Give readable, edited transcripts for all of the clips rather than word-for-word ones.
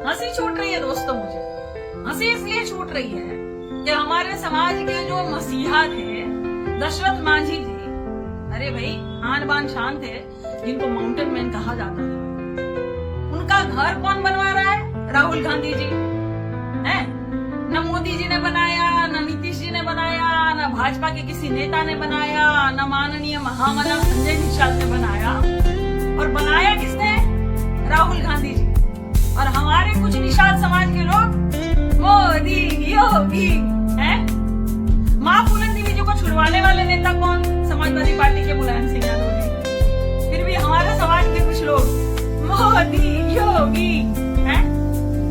हंसी छूट रही है दोस्तों, मुझे हंसी इसलिए छूट रही है कि हमारे समाज के जो मसीहा थे दशरथ मांझी जी, अरे भाई आन बान शान थे, जिनको माउंटेन मैन कहा जाता था, उनका घर कौन बनवा रहा है? राहुल गांधी जी हैं। न मोदी जी ने बनाया, न नीतीश जी ने बनाया, न भाजपा के किसी नेता ने बनाया, न माननीय महामना संजय निषाद ने बनाया। और बनाया किसने? राहुल गांधी जी। और हमारे कुछ निषाद समाज के लोग मोदी योगी हैं। माँ फूलन देवी जी को छुड़वाने वाले नेता कौन? समाजवादी पार्टी के मुलायम सिंह यादव जी। फिर भी हमारे समाज के कुछ लोग मोदी योगी हैं।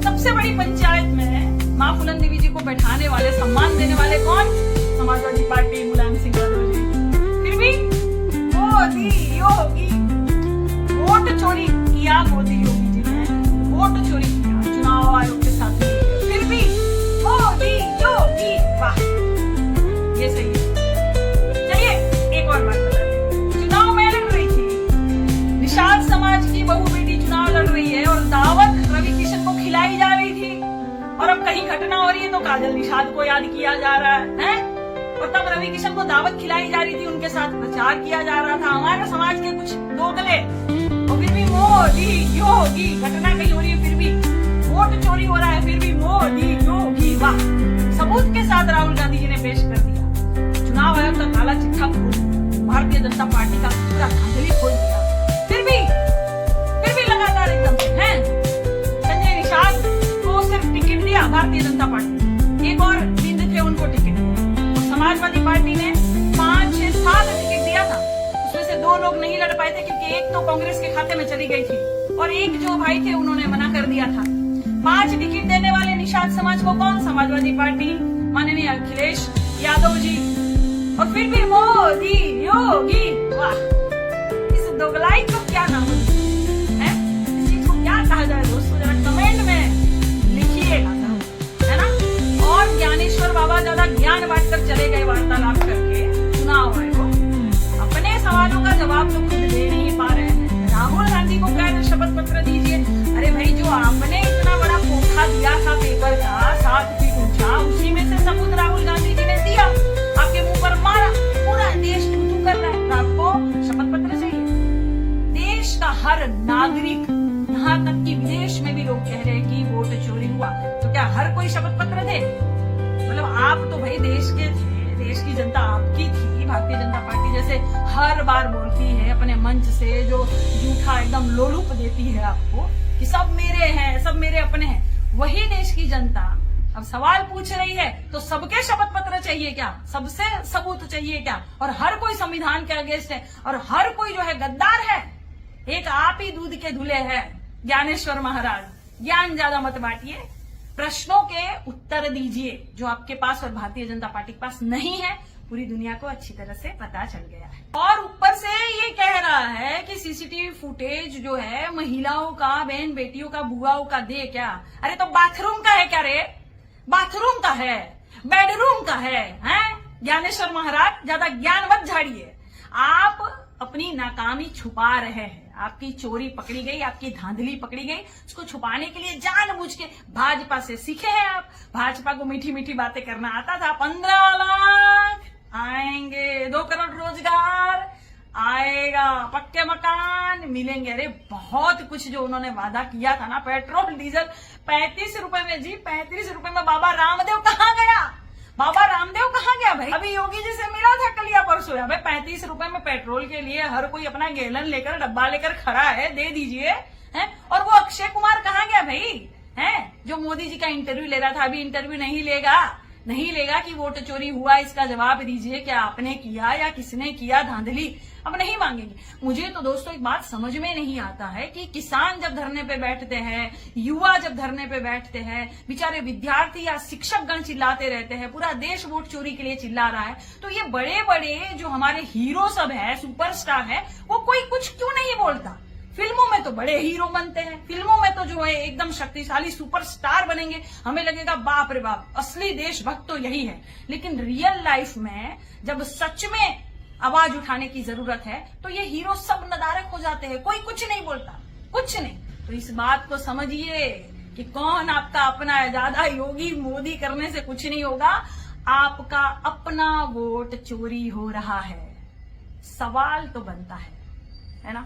सबसे बड़ी पंचायत में माँ फूलन देवी जी को बैठाने वाले, सम्मान देने वाले कौन? समाजवादी पार्टी, मुलायम सिंह यादव जी। फिर भी मोदी योगी। वोट चोरी किया मोदी योगी जी ने, वोट चोरी किया चुनाव आयोग के साथ, फिर भी मोदी योगी। वाह, ये सही है। चलिए एक और बात बताते हैं। चुनाव मैं लड़ रही थी, निषाद समाज की बहू बेटी चुनाव लड़ रही है और दावत रवि किशन को खिलाई जा रही थी। और अब कहीं घटना हो रही है तो काजल निषाद को याद किया जा रहा है? और तब रवि किशन को दावत खिलाई जा रही थी, उनके साथ प्रचार किया जा रहा था। हमारे समाज के कुछ दोगले, और फिर भी मोदी योगी। घटना कहीं हो रही है फिर भी वोट चोरी हो रहा है, फिर भी मोदी योगी। वाह, सबूत के साथ राहुल गांधी जी ने पेश कर दिया। चुनाव आयोग का काला चिट्ठा खोल दिया, भारतीय जनता पार्टी का पूरा धांधली खोल दिया। फिर भी लगातार एकदम से है संजय निषाद को सिर्फ टिकट दिया भारतीय जनता पार्टी, एक और बिंद थे उनको टिकट दिया। और समाजवादी पार्टी ने 5, 6, 7 टिकट दिया था, उसमें से 2 लोग नहीं लड़ पाए थे क्योंकि एक तो कांग्रेस के खाते में चली गई थी और एक जो भाई थे उन्होंने मना कर दिया था। 5 टिकट देने वाले निषाद समाज को कौन? समाजवादी पार्टी, माननीय अखिलेश यादव जी। और फिर भी मोदी योगी। वाह, इस दोगलाई को क्या नाम है? इस चीज को क्या कहा जाए दोस्तों? जरा कमेंट में लिखिएगा, है ना। और ज्ञानेश्वर बाबा ज्यादा ज्ञान बांटकर चले गए वार्तालाप करके चुनाव आयोग। अपने सवालों का जवाब तो खुद दे नहीं पा रहे हैं। राहुल गांधी को कह रहे शपथ पत्र दीजिए। अरे भाई, जो आपने इतना बड़ा पोखा दिया था पेपर का 7 फीट ऊंचा, उसी में से सबूत राहुल गांधी जी ने दिया, आपके मुंह पर मारा। पूरा देश तू कर रहा है, तो आपको शपथ पत्र चाहिए? देश का हर नागरिक, यहाँ तक कि विदेश में भी लोग कह रहे हैं कि वोट चोरी हुआ, तो क्या हर कोई शपथ पत्र दे? मतलब आप तो भाई देश के थे, देश की जनता आपकी थी। भारतीय जनता पार्टी जैसे हर बार बोलती है अपने मंच से, जो झूठा एकदम लोलुप देती है आपको कि सब मेरे हैं, सब मेरे अपने हैं, वही देश की जनता अब सवाल पूछ रही है तो सबके शपथ पत्र चाहिए क्या? सबसे सबूत चाहिए क्या? और हर कोई संविधान के अगेंस्ट है और हर कोई जो है गद्दार है। एक आप ही दूध के धुले हैं ज्ञानेश्वर महाराज। ज्ञान ज्यादा मत बांटिए, प्रश्नों के उत्तर दीजिए जो आपके पास और भारतीय जनता पार्टी के पास नहीं है। पूरी दुनिया को अच्छी तरह से पता चल गया है। और ऊपर से ये कह रहा है कि सीसीटीवी फुटेज जो है महिलाओं का, बहन बेटियों का, बुआओं का दे क्या? अरे तो बाथरूम का है क्या रे? बाथरूम का है, बेडरूम का है, हैं? ज्ञानेश्वर महाराज ज्यादा ज्ञान मत झाड़िए। आप अपनी नाकामी छुपा रहे हैं। आपकी चोरी पकड़ी गई, आपकी धांधली पकड़ी गई, उसको छुपाने के लिए जानबूझ के भाजपा से सीखे हैं आप। भाजपा को मीठी मीठी बातें करना आता था। 15 लाख आएंगे, 2 करोड़ रोजगार आएगा, पक्के मकान मिलेंगे। अरे बहुत कुछ जो उन्होंने वादा किया था ना, पेट्रोल डीजल 35 रुपए में जी, 35 रुपए में। बाबा रामदेव कहाँ गया? बाबा रामदेव कहाँ गया भाई? अभी योगी जी से मिला था कल या परसों। भाई 35 रुपए में पेट्रोल के लिए हर कोई अपना गैलन लेकर, डब्बा लेकर खड़ा है, दे दीजिए, हैं? और वो अक्षय कुमार कहाँ गया भाई? हैं? जो मोदी जी का इंटरव्यू ले रहा था, अभी इंटरव्यू नहीं लेगा कि वोट चोरी हुआ, इसका जवाब दीजिए, क्या आपने किया या किसने किया धांधली? अब नहीं मांगेंगे। मुझे तो दोस्तों एक बात समझ में नहीं आता है कि किसान जब धरने पे बैठते हैं, युवा जब धरने पे बैठते हैं, बेचारे विद्यार्थी या शिक्षक गण चिल्लाते रहते हैं, पूरा देश वोट चोरी के लिए चिल्ला रहा है, तो ये बड़े बड़े जो हमारे हीरो सब है, सुपरस्टार है, वो कोई कुछ क्यों नहीं बोलता? फिल्मों में तो बड़े हीरो बनते हैं, फिल्मों में तो जो है एकदम शक्तिशाली सुपरस्टार बनेंगे, हमें लगेगा बाप रे बाप, असली देशभक्त तो यही है। लेकिन रियल लाइफ में जब सच में आवाज उठाने की जरूरत है तो ये हीरो सब नदारक हो जाते हैं, कोई कुछ नहीं बोलता, कुछ नहीं। तो इस बात को समझिए कि कौन आपका अपना है। ज्यादा योगी मोदी करने से कुछ नहीं होगा, आपका अपना वोट चोरी हो रहा है। सवाल तो बनता है ना।